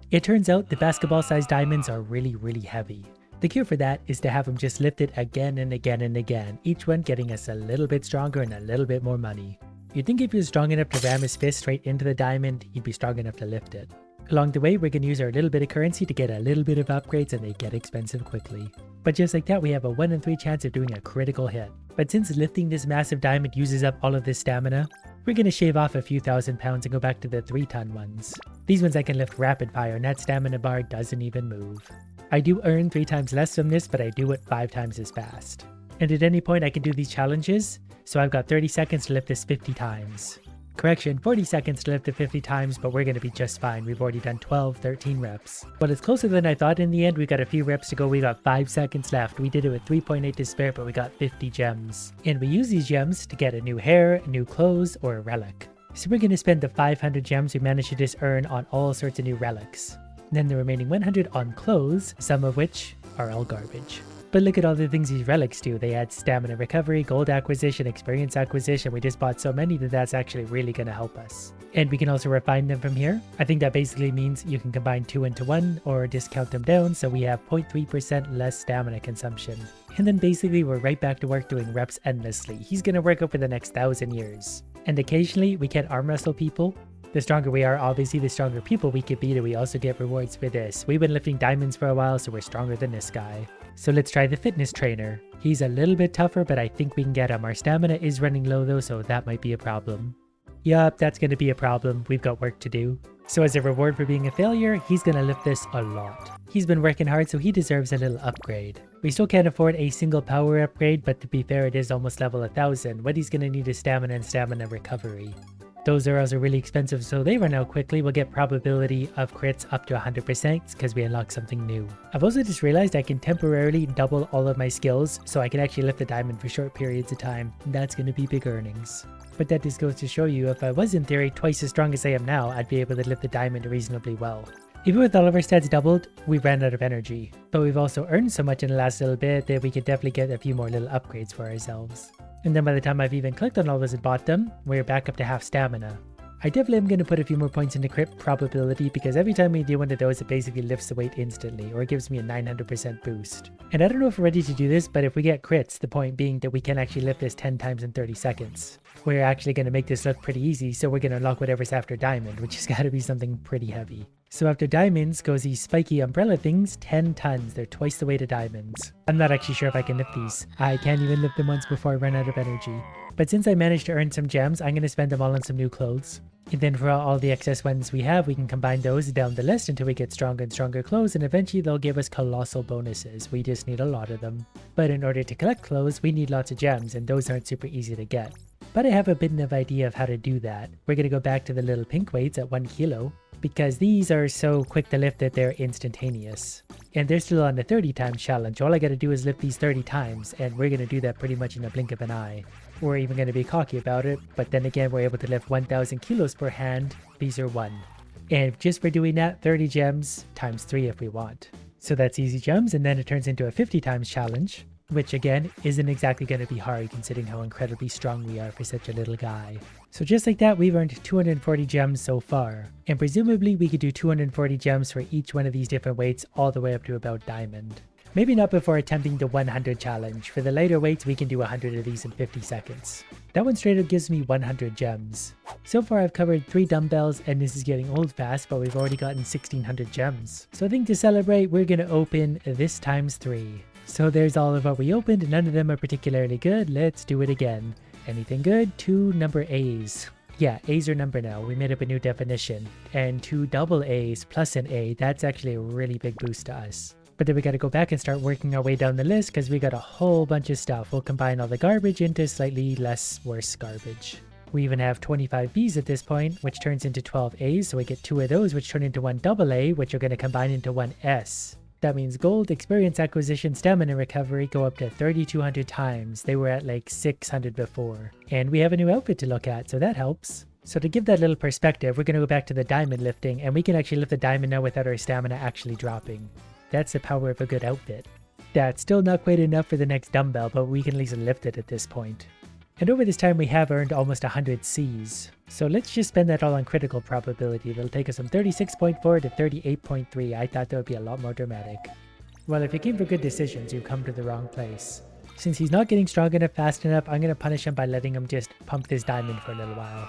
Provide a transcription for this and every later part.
It turns out the basketball-sized diamonds are really heavy. The cure for that is to have them just lifted again and again and again, each one getting us a little bit stronger and a little bit more money. You'd think if you're strong enough to ram his fist straight into the diamond, you'd be strong enough to lift it. Along the way, we're going to use our little bit of currency to get a little bit of upgrades, and they get expensive quickly. But just like that, we have a 1 in 3 chance of doing a critical hit. But since lifting this massive diamond uses up all of this stamina, we're going to shave off a few thousand pounds and go back to the 3-ton ones. These ones I can lift rapid fire, and that stamina bar doesn't even move. I do earn 3 times less from this, but I do it 5 times as fast. And at any point I can do these challenges, so I've got 30 seconds to lift this 50 times. Correction, 40 seconds to lift it 50 times, but we're going to be just fine. We've already done 13 reps. But it's closer than I thought in the end. We got a few reps to go. We got 5 seconds left. We did it with 3.8 to spare, but we got 50 gems. And we use these gems to get a new hair, new clothes, or a relic. So we're going to spend the 500 gems we managed to just earn on all sorts of new relics. Then the remaining 100 on clothes, some of which are all garbage. But look at all the things these relics do. They add stamina recovery, gold acquisition, experience acquisition. We just bought so many that that's actually really going to help us. And we can also refine them from here. I think that basically means you can combine 2 into 1 or discount them down, so we have 0.3% less stamina consumption. And then basically we're right back to work doing reps endlessly. He's going to work up for the next 1,000 years. And occasionally we can arm wrestle people. The stronger we are, obviously, the stronger people we can beat, and we also get rewards for this. We've been lifting diamonds for a while, so we're stronger than this guy. So let's try the fitness trainer. He's a little bit tougher, but I think we can get him. Our stamina is running low though, so that might be a problem. Yup, that's going to be a problem. We've got work to do. So as a reward for being a failure, he's going to lift this a lot. He's been working hard, so he deserves a little upgrade. We still can't afford a single power upgrade, but to be fair, it is almost level 1000. What he's going to need is stamina and stamina recovery. Those arrows are really expensive, so they run out quickly. We'll get probability of crits up to 100% because we unlock something new. I've also just realized I can temporarily double all of my skills, so I can actually lift the diamond for short periods of time. That's going to be big earnings. But that just goes to show you, if I was in theory twice as strong as I am now, I'd be able to lift the diamond reasonably well. Even with all of our stats doubled, we ran out of energy. But we've also earned so much in the last little bit that we could definitely get a few more little upgrades for ourselves. And then by the time I've even clicked on all those and bought them, we're back up to half stamina. I definitely am going to put a few more points into crit probability, because every time we do one of those, it basically lifts the weight instantly, or it gives me a 900% boost. And I don't know if we're ready to do this, but if we get crits, the point being that we can actually lift this 10 times in 30 seconds. We're actually going to make this look pretty easy, so we're going to unlock whatever's after diamond, which has got to be something pretty heavy. So after diamonds goes these spiky umbrella things, 10 tons. They're twice the weight of diamonds. I'm not actually sure if I can lift these. I can't even lift them once before I run out of energy. But since I managed to earn some gems, I'm going to spend them all on some new clothes. And then for all the excess ones we have, we can combine those down the list until we get stronger and stronger clothes, and eventually they'll give us colossal bonuses. We just need a lot of them. But in order to collect clothes, we need lots of gems, and those aren't super easy to get. But I have a bit of idea of how to do that. We're going to go back to the little pink weights at 1 kilo, because these are so quick to lift that they're instantaneous. And they're still on the 30 times challenge. All I got to do is lift these 30 times, and we're going to do that pretty much in a blink of an eye. We're even going to be cocky about it, but then again, we're able to lift 1000 kilos per hand. These are 1. And just for doing that, 30 gems times 3 if we want. So that's easy gems, and then it turns into a 50 times challenge, which again isn't exactly going to be hard considering how incredibly strong we are for such a little guy. So just like that, we've earned 240 gems so far, and presumably we could do 240 gems for each one of these different weights all the way up to about diamond. Maybe not before attempting the 100 challenge. For the lighter weights, we can do 100 of these in 50 seconds. That one straight up gives me 100 gems. So far I've covered 3 dumbbells, and this is getting old fast, but we've already gotten 1600 gems. So I think to celebrate, we're going to open this times 3. So there's all of what we opened. None of them are particularly good. Let's do it again. Anything good? 2 number A's. Yeah, A's are number now. We made up a new definition. And 2 double A's plus an A. That's actually a really big boost to us. But then we got to go back and start working our way down the list because we got a whole bunch of stuff. We'll combine all the garbage into slightly less worse garbage. We even have 25 B's at this point, which turns into 12 A's. So we get 2 of those, which turn into 1 double A, which are going to combine into 1 S. That means gold, experience acquisition, stamina recovery go up to 3200 times. They were at like 600 before. And we have a new outfit to look at, so that helps. So to give that little perspective, we're going to go back to the diamond lifting, and we can actually lift the diamond now without our stamina actually dropping. That's the power of a good outfit. That's still not quite enough for the next dumbbell, but we can at least lift it at this point. And over this time we have earned almost 100 Cs. So let's just spend that all on critical probability. It'll take us from 36.4 to 38.3. I thought that would be a lot more dramatic. Well, if you came for good decisions, you've come to the wrong place. Since he's not getting strong enough fast enough, I'm going to punish him by letting him just pump this diamond for a little while.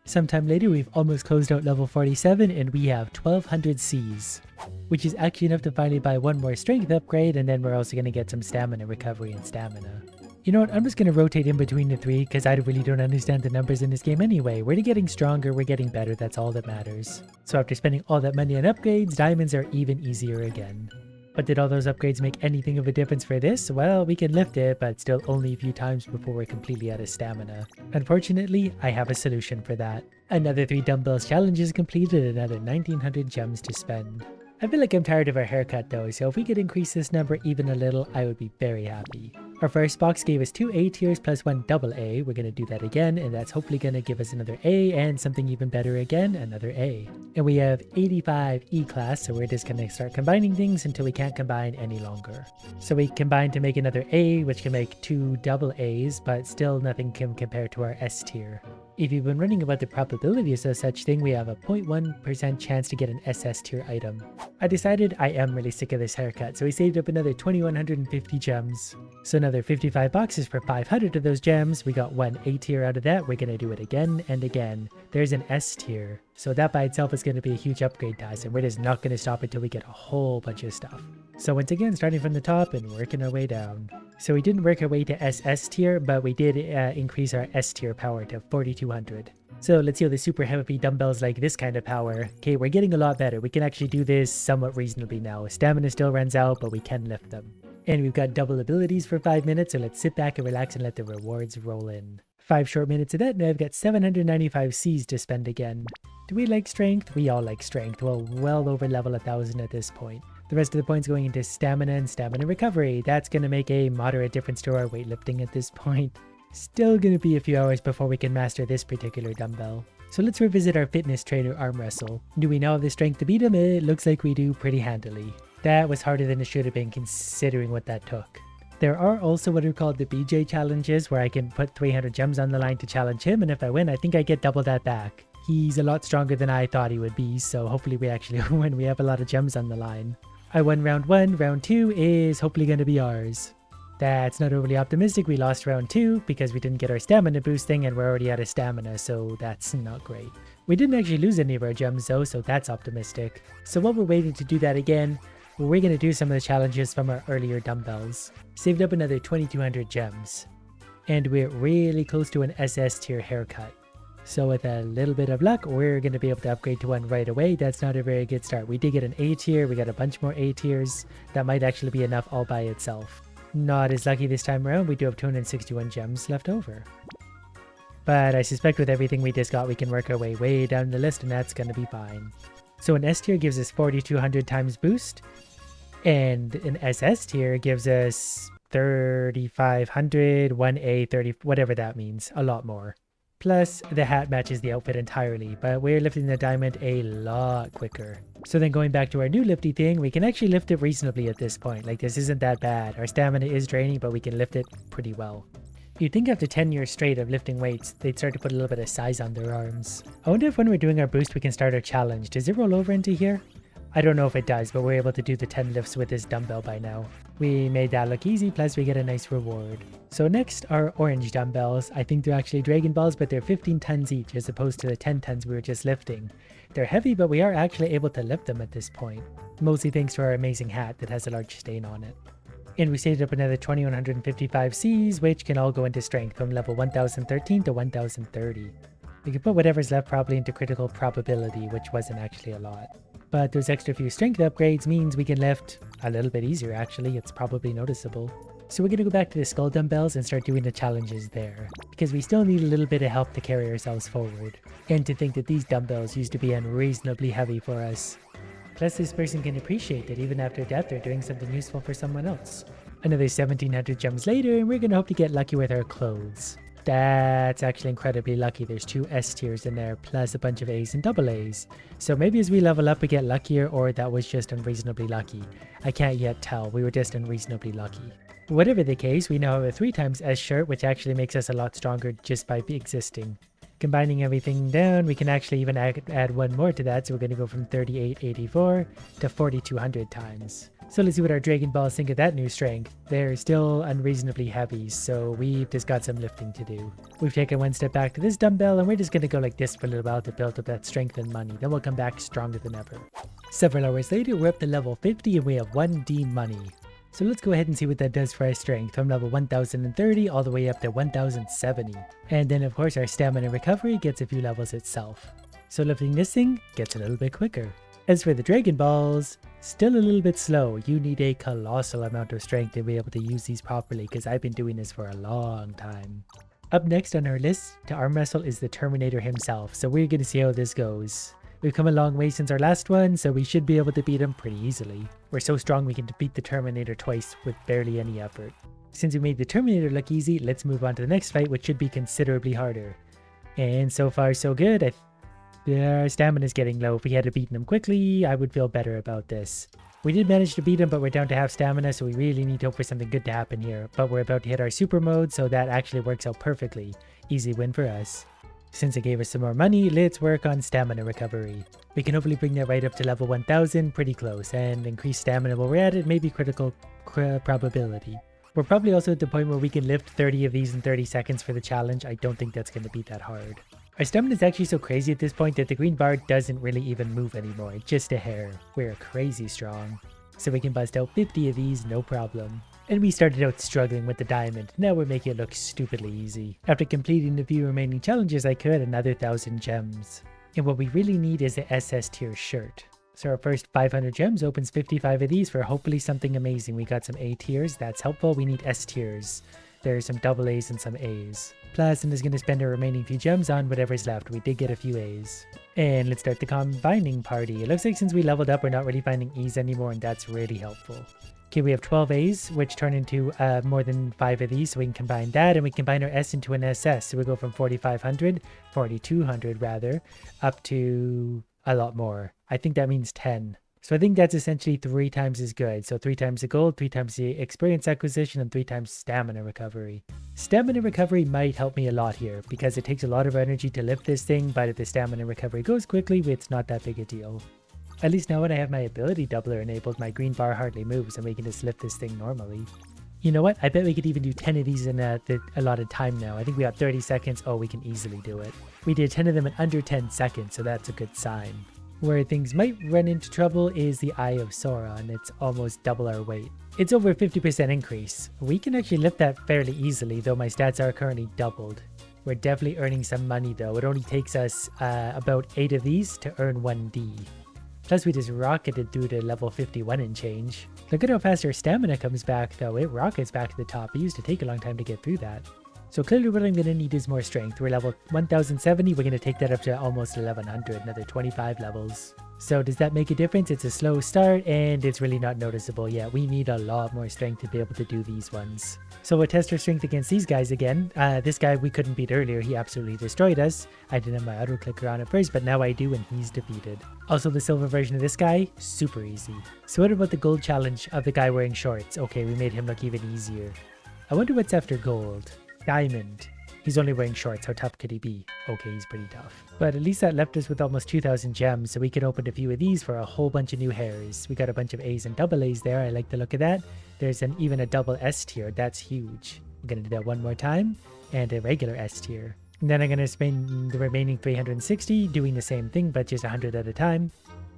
Sometime later, we've almost closed out level 47 and we have 1200 Cs, which is actually enough to finally buy one more strength upgrade, and then we're also going to get some stamina recovery and stamina. You know what, I'm just going to rotate in between the three because I really don't understand the numbers in this game anyway. We're getting stronger, we're getting better, that's all that matters. So after spending all that money on upgrades, diamonds are even easier again. But did all those upgrades make anything of a difference for this? Well, we can lift it, but still only a few times before we're completely out of stamina. Unfortunately, I have a solution for that. Another 3 dumbbells challenges completed, another 1900 gems to spend. I feel like I'm tired of our haircut though, so if we could increase this number even a little, I would be very happy. Our first box gave us 2 A tiers plus 1 double A. We're going to do that again, and that's hopefully going to give us another A, and something even better again, another A. And we have 85 E class, so we're just going to start combining things until we can't combine any longer. So we combine to make another A, which can make 2 double A's, but still nothing can compare to our S tier. If you've been wondering about the probabilities of such thing, we have a 0.1% chance to get an SS tier item. I decided I am really sick of this haircut, so we saved up another 2150 gems. So another 55 boxes for 500 of those gems. We got 1 A tier out of that. We're going to do it again and again. There's an S tier. So that by itself is going to be a huge upgrade to us, and we're just not going to stop until we get a whole bunch of stuff. So once again, starting from the top and working our way down. So we didn't work our way to SS tier, but we did increase our S tier power to 4200. So let's see how the super heavy dumbbells like this kind of power. Okay, we're getting a lot better. We can actually do this somewhat reasonably now. Stamina still runs out, but we can lift them. And we've got double abilities for 5 minutes, so let's sit back and relax and let the rewards roll in. 5 short minutes of that, and I've got 795 Cs to spend again. Do we like strength? We all like strength. Well over level 1000 at this point. The rest of the points going into stamina and stamina recovery. That's going to make a moderate difference to our weightlifting at this point. Still going to be a few hours before we can master this particular dumbbell. So let's revisit our fitness trainer arm wrestle. Do we now have the strength to beat him? It looks like we do pretty handily. That was harder than it should have been considering what that took. There are also what are called the BJ challenges, where I can put 300 gems on the line to challenge him, and if I win, I think I get double that back. He's a lot stronger than I thought he would be, so hopefully we actually win. We have a lot of gems on the line. I won round 1, round 2 is hopefully going to be ours. That's not overly optimistic. We lost round 2 because we didn't get our stamina boosting, and we're already out of stamina, so that's not great. We didn't actually lose any of our gems though, so that's optimistic. So while we're waiting to do that again, we're going to do some of the challenges from our earlier dumbbells. Saved up another 2200 gems. And we're really close to an SS tier haircut. So with a little bit of luck, we're going to be able to upgrade to one right away. That's not a very good start. We did get an A tier, we got a bunch more A tiers. That might actually be enough all by itself. Not as lucky this time around, we do have 261 gems left over. But I suspect with everything we just got, we can work our way down the list, and that's going to be fine. So an S tier gives us 4200 times boost, and an SS tier gives us 3500, 1A, 30, whatever that means, a lot more. Plus, the hat matches the outfit entirely, but we're lifting the diamond a lot quicker. So then going back to our new lifty thing, we can actually lift it reasonably at this point. Like, this isn't that bad. Our stamina is draining, but we can lift it pretty well. You'd think after 10 years straight of lifting weights, they'd start to put a little bit of size on their arms. I wonder if when we're doing our boost, we can start our challenge. Does it roll over into here? I don't know if it does, but we're able to do the 10 lifts with this dumbbell by now. We made that look easy, plus we get a nice reward. So next are orange dumbbells. I think they're actually Dragon Balls, but they're 15 tons each as opposed to the 10 tons we were just lifting. They're heavy, but we are actually able to lift them at this point. Mostly thanks to our amazing hat that has a large stain on it. And we saved up another 2155 Cs, which can all go into strength from level 1013 to 1030. We can put whatever's left probably into critical probability, which wasn't actually a lot. But those extra few strength upgrades means we can lift a little bit easier actually. It's probably noticeable. So we're going to go back to the skull dumbbells and start doing the challenges there, because we still need a little bit of help to carry ourselves forward. And to think that these dumbbells used to be unreasonably heavy for us. Plus this person can appreciate that even after death they're doing something useful for someone else. Another 1700 gems later, and we're going to hope to get lucky with our clothes. That's actually incredibly lucky. There's 2 S tiers in there, plus a bunch of A's and double A's. So maybe as we level up we get luckier, or that was just unreasonably lucky. I can't yet tell. We were just unreasonably lucky. Whatever the case, we now have a 3 times S shirt, which actually makes us a lot stronger just by existing. Combining everything down, we can actually even add one more to that, so we're going to go from 3884 to 4200 times. So let's see what our Dragon Balls think of that new strength. They're still unreasonably heavy, so we've just got some lifting to do. We've taken one step back to this dumbbell, and we're just going to go like this for a little while to build up that strength and money. Then we'll come back stronger than ever. Several hours later, we're up to level 50 and we have 1D money. So let's go ahead and see what that does for our strength from level 1030 all the way up to 1070. And then of course our stamina recovery gets a few levels itself. So lifting this thing gets a little bit quicker. As for the Dragon Balls, still a little bit slow. You need a colossal amount of strength to be able to use these properly because I've been doing this for a long time. Up next on our list to arm wrestle is the Terminator himself. So we're going to see how this goes. We've come a long way since our last one, so we should be able to beat him pretty easily. We're so strong we can defeat the Terminator twice with barely any effort. Since we made the Terminator look easy, let's move on to the next fight, which should be considerably harder. And so far so good. Our stamina's getting low. If we had beaten him quickly, I would feel better about this. We did manage to beat him, but we're down to half stamina, so we really need to hope for something good to happen here. But we're about to hit our super mode, so that actually works out perfectly. Easy win for us. Since it gave us some more money, let's work on stamina recovery. We can hopefully bring that right up to level 1000, pretty close, and increase stamina while we're at it, maybe critical probability. We're probably also at the point where we can lift 30 of these in 30 seconds for the challenge. I don't think that's going to be that hard. Our stamina is actually so crazy at this point that the green bar doesn't really even move anymore, just a hair. We're crazy strong. So we can bust out 50 of these, no problem. And we started out struggling with the diamond, now we're making it look stupidly easy. After completing the few remaining challenges I could, another 1000 gems. And what we really need is the SS tier shirt. So our first 500 gems opens 55 of these for hopefully something amazing. We got some A tiers, that's helpful. We need S tiers. There's some double A's and some A's. Plasm is going to spend our remaining few gems on whatever's left. We did get a few A's. And let's start the combining party. It looks like since we leveled up, we're not really finding E's anymore, and that's really helpful. Okay, we have 12 A's, which turn into more than 5 of these, so we can combine that, and we combine our S into an SS. So we go from 4,500, 4,200 rather, up to a lot more. I think that means 10. So I think that's essentially 3 times as good. So 3 times the gold, 3 times the experience acquisition, and 3 times stamina recovery. Stamina recovery might help me a lot here, because it takes a lot of energy to lift this thing, but if the stamina recovery goes quickly, it's not that big a deal. At least now when I have my ability doubler enabled, my green bar hardly moves and we can just lift this thing normally. You know what? I bet we could even do 10 of these in the allotted time now. I think we got 30 seconds. Oh, we can easily do it. We did 10 of them in under 10 seconds, so that's a good sign. Where things might run into trouble is the Eye of Sauron. It's almost double our weight. It's over a 50% increase. We can actually lift that fairly easily, though my stats are currently doubled. We're definitely earning some money though. It only takes us about 8 of these to earn 1D. Plus we just rocketed through to level 51 and change. Look at how fast our stamina comes back though. It rockets back to the top. It used to take a long time to get through that. So clearly what I'm going to need is more strength. We're level 1070. We're going to take that up to almost 1100. Another 25 levels. So does that make a difference? It's a slow start and it's really not noticeable yet. We need a lot more strength to be able to do these ones. So we'll test our strength against these guys again. This guy we couldn't beat earlier. He absolutely destroyed us. I didn't have my auto clicker on at first, but now I do and he's defeated. Also the silver version of this guy, super easy. So what about the gold challenge of the guy wearing shorts? Okay, we made him look even easier. I wonder what's after gold. Diamond. He's only wearing shorts. How tough could he be? Okay, he's pretty tough. But at least that left us with almost 2,000 gems, so we could open a few of these for a whole bunch of new hairs. We got a bunch of A's and double A's there. I like the look of that. There's even a double S tier. That's huge. I'm going to do that one more time. And a regular S tier. And then I'm going to spend the remaining 360 doing the same thing, but just 100 at a time.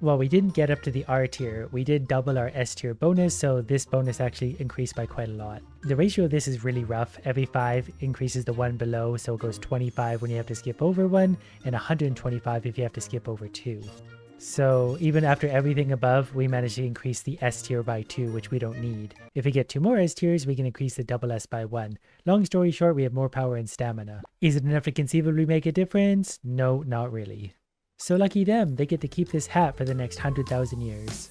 Well, we didn't get up to the R tier. We did double our S tier bonus, so this bonus actually increased by quite a lot. The ratio of this is really rough. Every 5 increases the one below, so it goes 25 when you have to skip over 1, and 125 if you have to skip over 2. So even after everything above, we managed to increase the S tier by 2, which we don't need. If we get 2 more S tiers, we can increase the double S by 1. Long story short, we have more power and stamina. Is it enough to conceivably make a difference? No, not really. So lucky them, they get to keep this hat for the next 100,000 years.